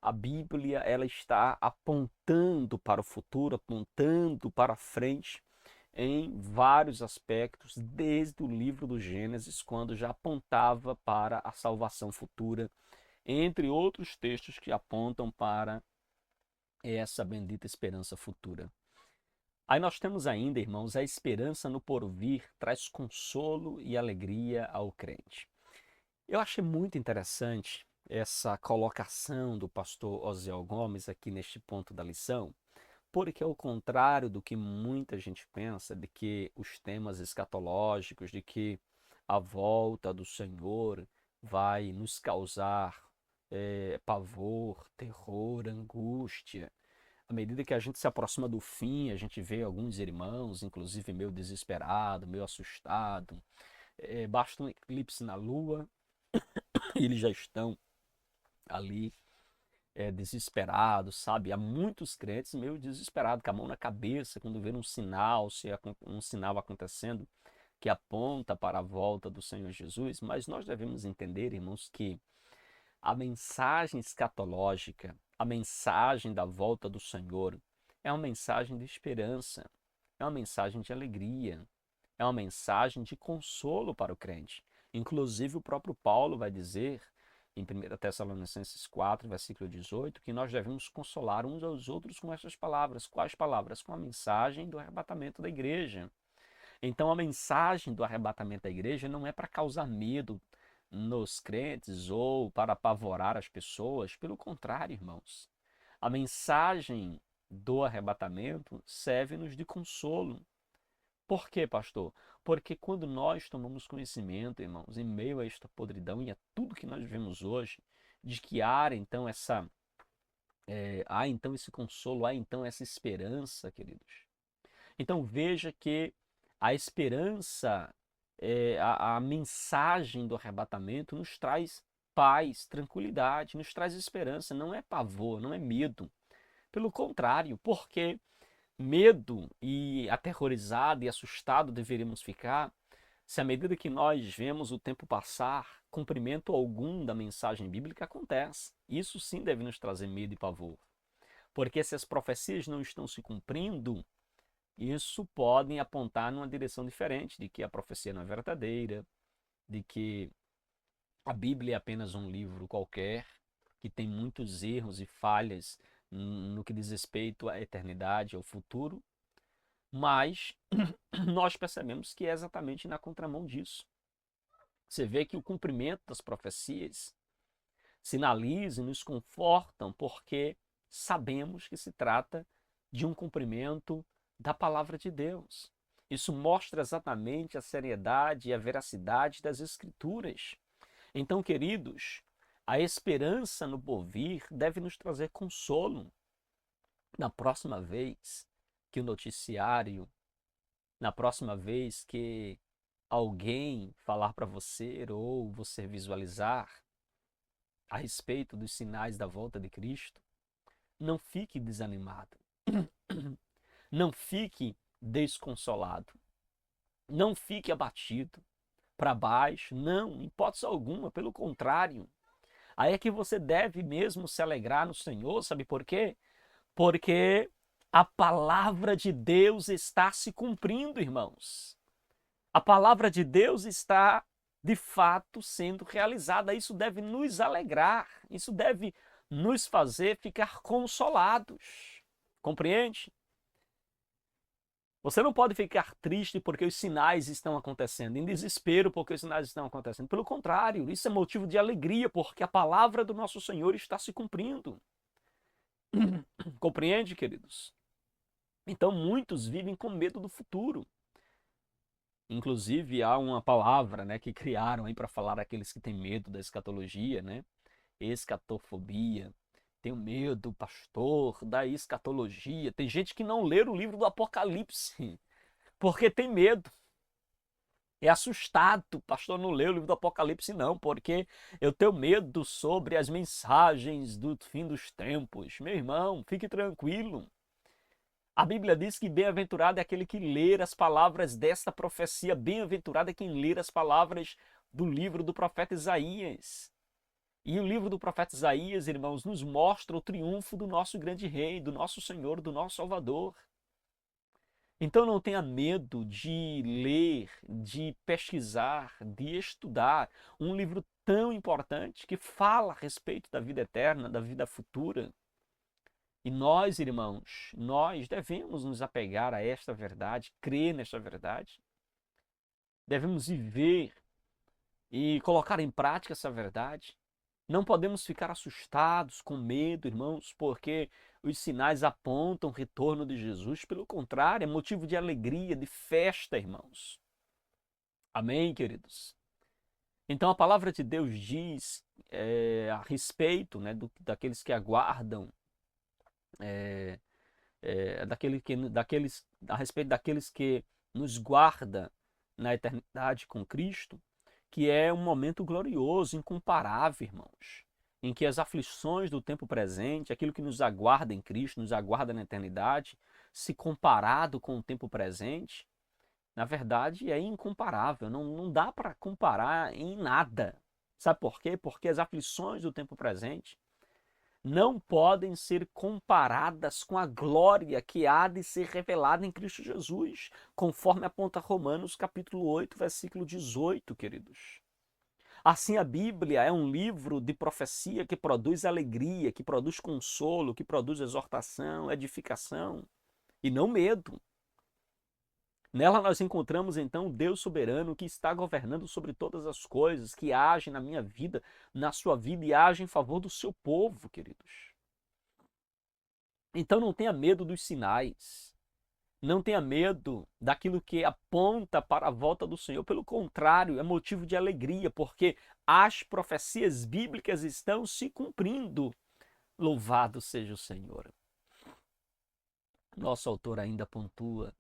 a Bíblia ela está apontando para o futuro, apontando para frente em vários aspectos, desde o livro do Gênesis, quando já apontava para a salvação futura, entre outros textos que apontam para essa bendita esperança futura. Aí nós temos ainda, irmãos, a esperança no porvir traz consolo e alegria ao crente. Eu achei muito interessante essa colocação do pastor Osiel Gomes aqui neste ponto da lição, porque ao contrário do que muita gente pensa, de que os temas escatológicos, de que a volta do Senhor vai nos causar pavor, terror, angústia. À medida que a gente se aproxima do fim, a gente vê alguns irmãos, inclusive meio desesperado, meio assustado. Basta um eclipse na lua e eles já estão ali desesperados, sabe? Há muitos crentes meio desesperados, com a mão na cabeça, quando vê um sinal, se um sinal acontecendo que aponta para a volta do Senhor Jesus. Mas nós devemos entender, irmãos, que a mensagem escatológica, a mensagem da volta do Senhor, é uma mensagem de esperança, é uma mensagem de alegria, é uma mensagem de consolo para o crente. Inclusive o próprio Paulo vai dizer em 1 Tessalonicenses 4, versículo 18, que nós devemos consolar uns aos outros com estas palavras. Quais palavras? Com a mensagem do arrebatamento da igreja. Então a mensagem do arrebatamento da igreja não é para causar medo, nos crentes ou para apavorar as pessoas. Pelo contrário, irmãos, a mensagem do arrebatamento serve-nos de consolo. Por quê, pastor? Porque quando nós tomamos conhecimento, irmãos, em meio a esta podridão e a tudo que nós vivemos hoje, de que há então esse consolo, há então essa esperança, queridos. Então veja que a esperança, a mensagem do arrebatamento nos traz paz, tranquilidade, nos traz esperança, não é pavor, não é medo. Pelo contrário, porque medo e aterrorizado e assustado deveríamos ficar se à medida que nós vemos o tempo passar, cumprimento algum da mensagem bíblica acontece. Isso sim deve nos trazer medo e pavor. Porque se as profecias não estão se cumprindo, isso pode apontar numa direção diferente, de que a profecia não é verdadeira, de que a Bíblia é apenas um livro qualquer, que tem muitos erros e falhas no que diz respeito à eternidade, ao futuro, mas nós percebemos que é exatamente na contramão disso. Você vê que o cumprimento das profecias sinaliza e nos confortam porque sabemos que se trata de um cumprimento da palavra de Deus. Isso mostra exatamente a seriedade e a veracidade das Escrituras. Então, queridos, a esperança no porvir deve nos trazer consolo. Na próxima vez que o noticiário, na próxima vez que alguém falar para você ou você visualizar a respeito dos sinais da volta de Cristo, não fique desanimado. Não fique desconsolado. Não fique abatido para baixo. Não, em hipótese alguma, pelo contrário. Aí é que você deve mesmo se alegrar no Senhor, sabe por quê? Porque a palavra de Deus está se cumprindo, irmãos. A palavra de Deus está, de fato, sendo realizada. Isso deve nos alegrar. Isso deve nos fazer ficar consolados. Compreende? Você não pode ficar triste porque os sinais estão acontecendo, em desespero porque os sinais estão acontecendo. Pelo contrário, isso é motivo de alegria porque a palavra do nosso Senhor está se cumprindo. Compreende, queridos? Então muitos vivem com medo do futuro. Inclusive há uma palavra, né, que criaram aí para falar daqueles que têm medo da escatologia, né? Escatofobia. Tenho medo, pastor, da escatologia. Tem gente que não lê o livro do Apocalipse porque tem medo. É assustado, pastor, não lê o livro do Apocalipse não, porque eu tenho medo sobre as mensagens do fim dos tempos. Meu irmão, fique tranquilo. A Bíblia diz que bem-aventurado é aquele que ler as palavras desta profecia, bem-aventurado é quem ler as palavras do livro do profeta Isaías. E o livro do profeta Isaías, irmãos, nos mostra o triunfo do nosso grande rei, do nosso Senhor, do nosso Salvador. Então não tenha medo de ler, de pesquisar, de estudar um livro tão importante que fala a respeito da vida eterna, da vida futura. E nós, irmãos, nós devemos nos apegar a esta verdade, crer nesta verdade. Devemos viver e colocar em prática essa verdade. Não podemos ficar assustados, com medo, irmãos, porque os sinais apontam o retorno de Jesus. Pelo contrário, é motivo de alegria, de festa, irmãos. Amém, queridos? Então a palavra de Deus diz a respeito, né, daqueles que aguardam, a respeito daqueles que nos guarda na eternidade com Cristo, que é um momento glorioso, incomparável, irmãos, em que as aflições do tempo presente, aquilo que nos aguarda em Cristo, nos aguarda na eternidade, se comparado com o tempo presente, na verdade é incomparável, não dá para comparar em nada. Sabe por quê? Porque as aflições do tempo presente não podem ser comparadas com a glória que há de ser revelada em Cristo Jesus, conforme aponta Romanos capítulo 8, versículo 18, queridos. Assim, a Bíblia é um livro de profecia que produz alegria, que produz consolo, que produz exortação, edificação e não medo. Nela nós encontramos então o Deus soberano que está governando sobre todas as coisas, que age na minha vida, na sua vida e age em favor do seu povo, queridos. Então não tenha medo dos sinais. Não tenha medo daquilo que aponta para a volta do Senhor. Pelo contrário, é motivo de alegria, porque as profecias bíblicas estão se cumprindo. Louvado seja o Senhor. Nosso autor ainda pontua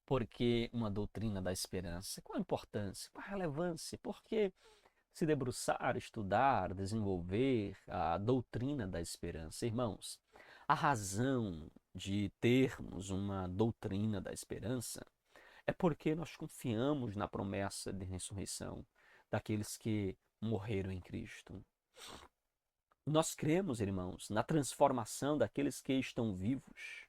porque uma doutrina da esperança. Qual a importância? Qual a relevância? Porque se debruçar, estudar, desenvolver a doutrina da esperança. Irmãos, a razão de termos uma doutrina da esperança é porque nós confiamos na promessa de ressurreição daqueles que morreram em Cristo. Nós cremos, irmãos, na transformação daqueles que estão vivos.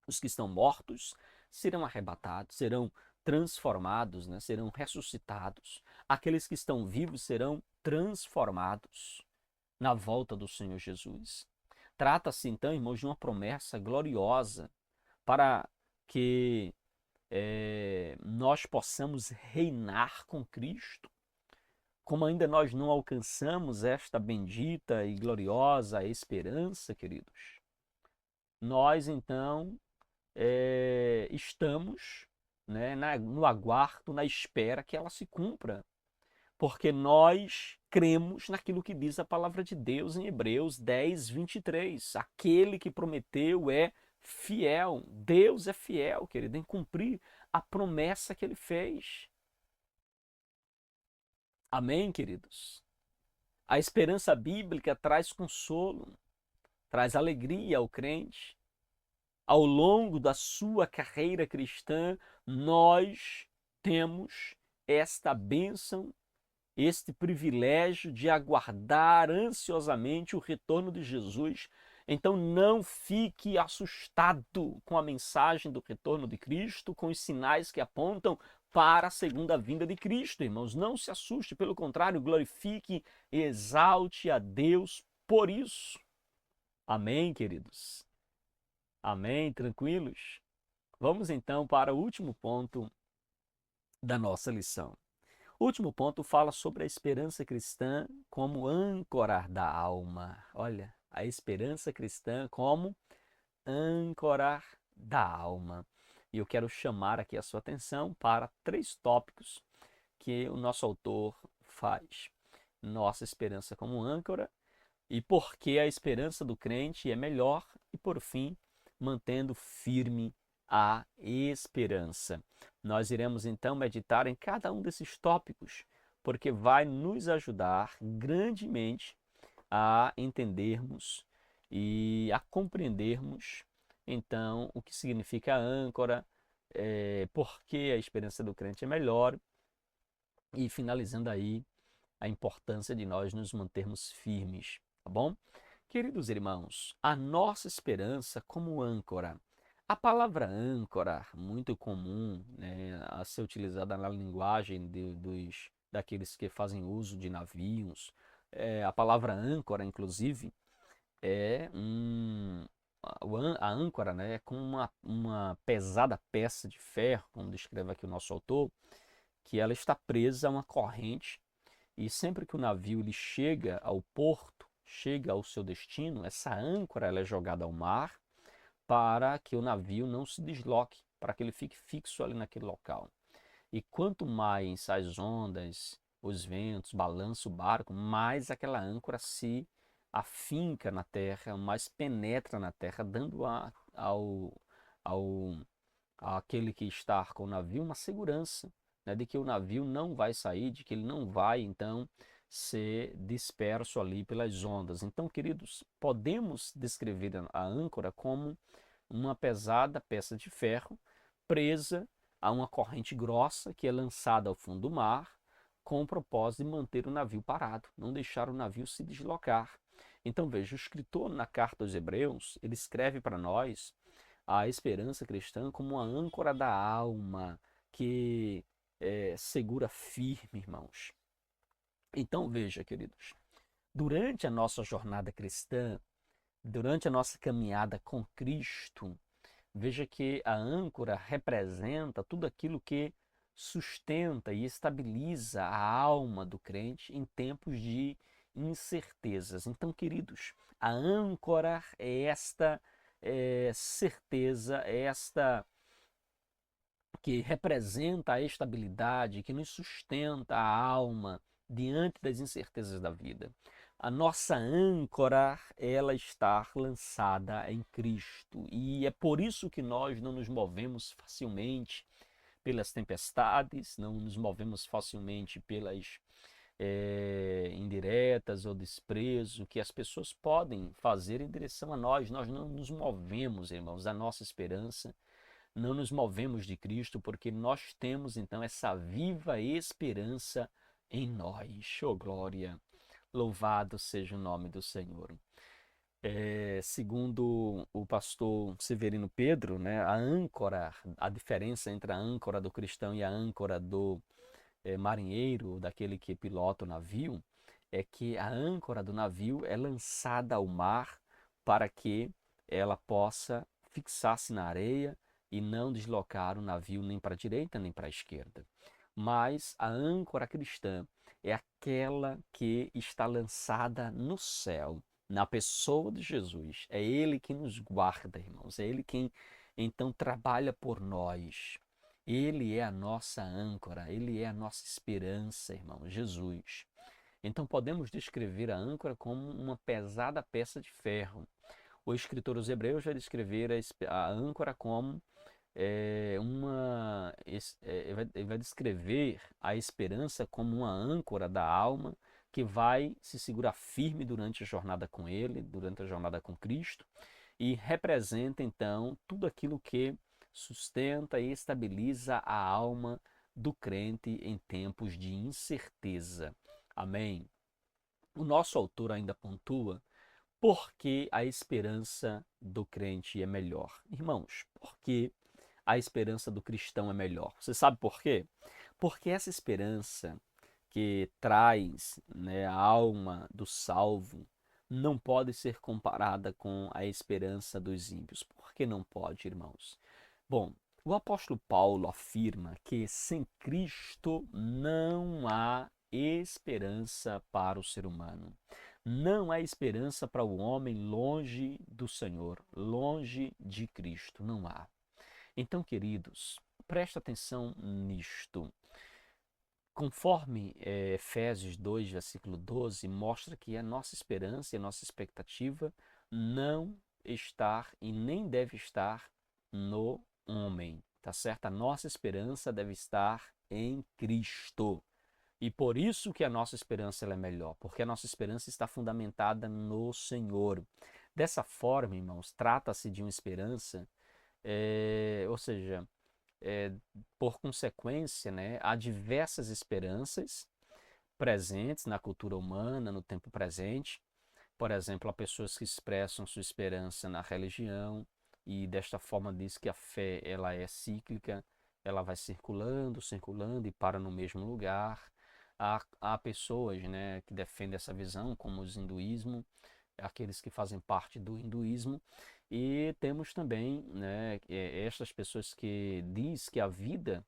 Os que estão mortos serão arrebatados, serão transformados, né? Serão ressuscitados. Aqueles que estão vivos serão transformados na volta do Senhor Jesus. Trata-se então, irmãos, de uma promessa gloriosa para que nós possamos reinar com Cristo. Como ainda nós não alcançamos esta bendita e gloriosa esperança, queridos, nós então estamos, né, no aguardo, na espera que ela se cumpra. Porque nós cremos naquilo que diz a palavra de Deus em Hebreus 10, 23. Aquele que prometeu é fiel. Deus é fiel, querido, em cumprir a promessa que ele fez. Amém, queridos? A esperança bíblica traz consolo, traz alegria ao crente. Ao longo da sua carreira cristã, nós temos esta bênção, este privilégio de aguardar ansiosamente o retorno de Jesus. Então não fique assustado com a mensagem do retorno de Cristo, com os sinais que apontam para a segunda vinda de Cristo, irmãos. Não se assuste, pelo contrário, glorifique e exalte a Deus por isso. Amém, queridos? Amém? Tranquilos? Vamos então para o último ponto da nossa lição. O último ponto fala sobre a esperança cristã como âncora da alma. Olha, a esperança cristã como âncora da alma. E eu quero chamar aqui a sua atenção para 3 tópicos que o nosso autor faz. Nossa esperança como âncora e por que a esperança do crente é melhor e, por fim, mantendo firme a esperança. Nós iremos então meditar em cada um desses tópicos, porque vai nos ajudar grandemente a entendermos e a compreendermos então o que significa a âncora, por que a esperança do crente é melhor e finalizando aí a importância de nós nos mantermos firmes, tá bom? Queridos irmãos, a nossa esperança como âncora. A palavra âncora, muito comum, né, a ser utilizada na linguagem daqueles que fazem uso de navios. A palavra âncora, inclusive, é a âncora, né, é como uma pesada peça de ferro, como descreve aqui o nosso autor, que ela está presa a uma corrente e sempre que o navio ele chega ao porto, chega ao seu destino, essa âncora ela é jogada ao mar para que o navio não se desloque, para que ele fique fixo ali naquele local. E quanto mais as ondas, os ventos balançam o barco, mais aquela âncora se afinca na terra, mais penetra na terra, dando ao àquele que está com o navio uma segurança, né, de que o navio não vai sair, de que ele não vai então ser disperso ali pelas ondas. Então, queridos, podemos descrever a âncora como uma pesada peça de ferro presa a uma corrente grossa que é lançada ao fundo do mar com o propósito de manter o navio parado, não deixar o navio se deslocar. Então veja, o escritor na carta aos Hebreus, ele escreve para nós a esperança cristã como uma âncora da alma que segura firme, irmãos. Então veja, queridos, durante a nossa jornada cristã, durante a nossa caminhada com Cristo, Veja que a âncora representa tudo aquilo que sustenta e estabiliza a alma do crente em tempos de incertezas. Então, queridos, a âncora é esta certeza, é esta que representa a estabilidade, que nos sustenta a alma diante das incertezas da vida. A nossa âncora, ela está lançada em Cristo, e é por isso que nós não nos movemos facilmente pelas tempestades, não nos movemos facilmente pelas indiretas ou desprezo que as pessoas podem fazer em direção a nós. Nós não nos movemos, irmãos, a nossa esperança, não nos movemos de Cristo, porque nós temos então essa viva esperança em nós. Oh, glória! Louvado seja o nome do Senhor. Segundo o pastor Severino Pedro, né, a âncora, a diferença entre a âncora do cristão e a âncora do marinheiro, daquele que pilota o navio, é que a âncora do navio é lançada ao mar para que ela possa fixar-se na areia e não deslocar o navio nem para a direita nem para a esquerda. Mas a âncora cristã é aquela que está lançada no céu, na pessoa de Jesus. É Ele que nos guarda, irmãos. É Ele quem então trabalha por nós. Ele é a nossa âncora, Ele é a nossa esperança, irmão, Jesus. Então podemos descrever a âncora como uma pesada peça de ferro. O escritor aos Hebreus vai descrever a âncora como ele vai descrever a esperança como uma âncora da alma que vai se segurar firme durante a jornada com Ele, durante a jornada com Cristo, e representa então tudo aquilo que sustenta e estabiliza a alma do crente em tempos de incerteza. Amém. O nosso autor ainda pontua porque a esperança do crente é melhor. Irmãos, porque a esperança do cristão é melhor. Você sabe por quê? Porque essa esperança que traz, né, a alma do salvo não pode ser comparada com a esperança dos ímpios. Por que não pode, irmãos? Bom, o apóstolo Paulo afirma que sem Cristo não há esperança para o ser humano. Não há esperança para o homem longe do Senhor, longe de Cristo. Não há. Então, queridos, presta atenção nisto. Conforme Efésios 2, versículo 12, mostra que a nossa esperança e a nossa expectativa não está e nem deve estar no homem, tá certo? A nossa esperança deve estar em Cristo. E por isso que a nossa esperança ela é melhor, porque a nossa esperança está fundamentada no Senhor. Dessa forma, irmãos, trata-se de uma esperança, ou seja, é, por consequência, né, há diversas esperanças presentes na cultura humana, no tempo presente. Por exemplo, há pessoas que expressam sua esperança na religião e desta forma diz que a fé ela é cíclica, ela vai circulando, circulando e para no mesmo lugar. Há pessoas, né, que defendem essa visão, como os hinduísmo, aqueles que fazem parte do hinduísmo, e temos também, né, estas pessoas que diz que a vida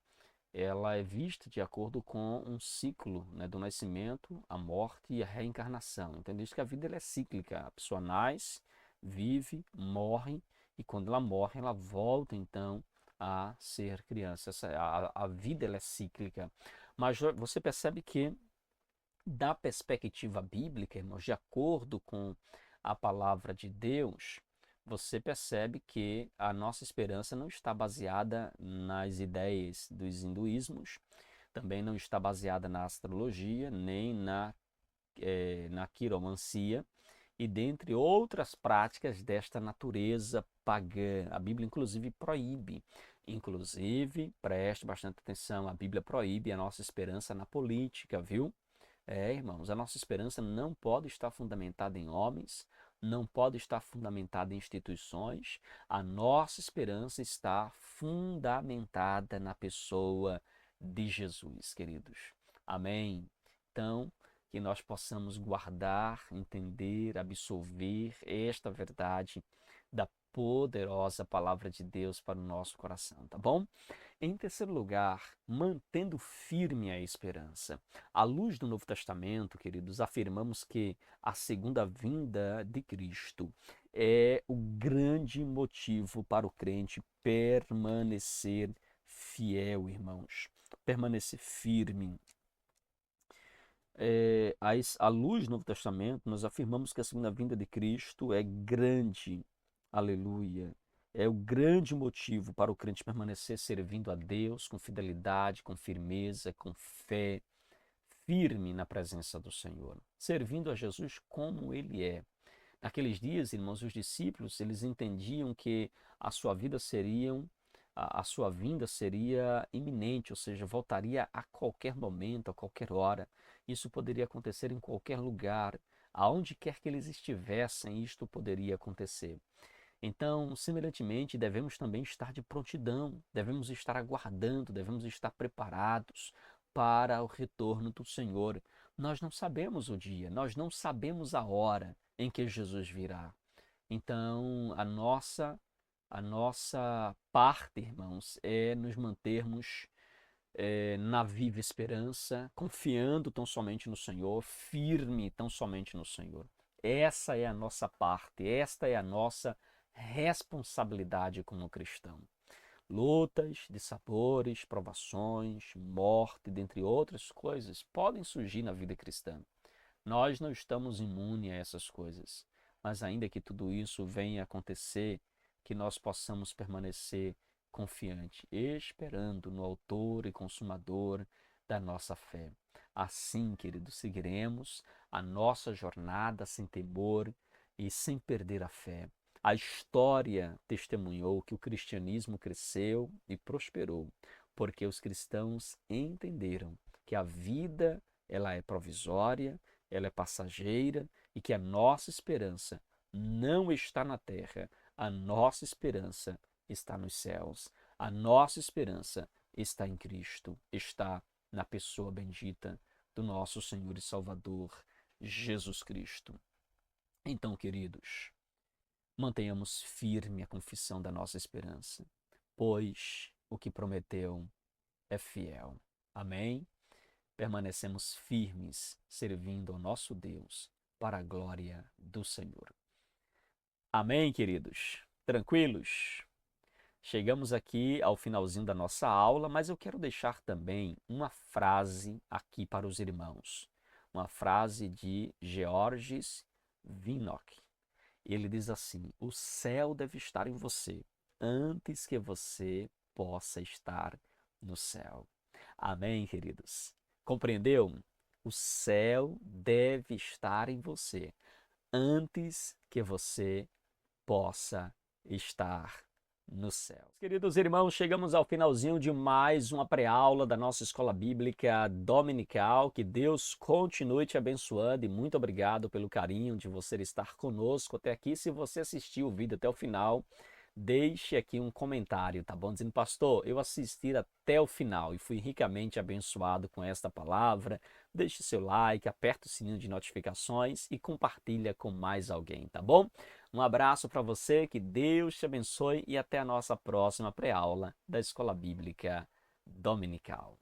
ela é vista de acordo com um ciclo, né, do nascimento, a morte e a reencarnação. Então diz que a vida ela é cíclica, a pessoa nasce, vive, morre e quando ela morre ela volta então a ser criança. A vida ela é cíclica, mas você percebe que da perspectiva bíblica, irmãos, de acordo com a palavra de Deus, você percebe que a nossa esperança não está baseada nas ideias dos hinduísmos, também não está baseada na astrologia, nem na quiromancia, e dentre outras práticas desta natureza pagã. A Bíblia, inclusive, proíbe. Inclusive, preste bastante atenção, a Bíblia proíbe a nossa esperança na política, viu? Irmãos, a nossa esperança não pode estar fundamentada em homens, não pode estar fundamentada em instituições. A nossa esperança está fundamentada na pessoa de Jesus, queridos. Amém? Então, que nós possamos guardar, entender, absorver esta verdade da poderosa palavra de Deus para o nosso coração, tá bom? Em terceiro lugar, mantendo firme a esperança. À luz do Novo Testamento, queridos, afirmamos que a segunda vinda de Cristo é o grande motivo para o crente permanecer fiel, irmãos. Permanecer firme. À luz do Novo Testamento, nós afirmamos que a segunda vinda de Cristo é grande, aleluia, é o grande motivo para o crente permanecer servindo a Deus com fidelidade, com firmeza, com fé, firme na presença do Senhor, servindo a Jesus como Ele é. Naqueles dias, irmãos, os discípulos, eles entendiam que a sua vida a sua vinda seria iminente, ou seja, voltaria a qualquer momento, a qualquer hora. Isso poderia acontecer em qualquer lugar, aonde quer que eles estivessem, isto poderia acontecer. Então, semelhantemente, devemos também estar de prontidão, devemos estar aguardando, devemos estar preparados para o retorno do Senhor. Nós não sabemos o dia, nós não sabemos a hora em que Jesus virá. Então, a nossa parte, irmãos, é nos mantermos na viva esperança, confiando tão somente no Senhor, firme tão somente no Senhor. Essa é a nossa parte, esta é a nossa responsabilidade como cristão. Lutas, dissabores, provações, morte, dentre outras coisas, podem surgir na vida cristã. Nós não estamos imunes a essas coisas, mas ainda que tudo isso venha a acontecer, que nós possamos permanecer confiante, esperando no autor e consumador da nossa fé. Assim, queridos, seguiremos a nossa jornada sem temor e sem perder a fé. A história testemunhou que o cristianismo cresceu e prosperou, porque os cristãos entenderam que a vida ela é provisória, ela é passageira e que a nossa esperança não está na terra, a nossa esperança está nos céus. A nossa esperança está em Cristo, está na pessoa bendita do nosso Senhor e Salvador, Jesus Cristo. Então, queridos, mantenhamos firme a confissão da nossa esperança, pois o que prometeu é fiel. Amém? Permanecemos firmes, servindo ao nosso Deus, para a glória do Senhor. Amém, queridos? Tranquilos? Chegamos aqui ao finalzinho da nossa aula, mas eu quero deixar também uma frase aqui para os irmãos. Uma frase de Georges Vinocq. Ele diz assim: o céu deve estar em você antes que você possa estar no céu. Amém, queridos? Compreendeu? O céu deve estar em você antes que você possa estar no céu. Queridos irmãos, chegamos ao finalzinho de mais uma pré-aula da nossa Escola Bíblica Dominical. Que Deus continue te abençoando e muito obrigado pelo carinho de você estar conosco até aqui. Se você assistiu o vídeo até o final, deixe aqui um comentário, tá bom? Dizendo: pastor, eu assisti até o final e fui ricamente abençoado com esta palavra. Deixe seu like, aperta o sininho de notificações e compartilha com mais alguém, tá bom? Um abraço para você, que Deus te abençoe e até a nossa próxima pré-aula da Escola Bíblica Dominical.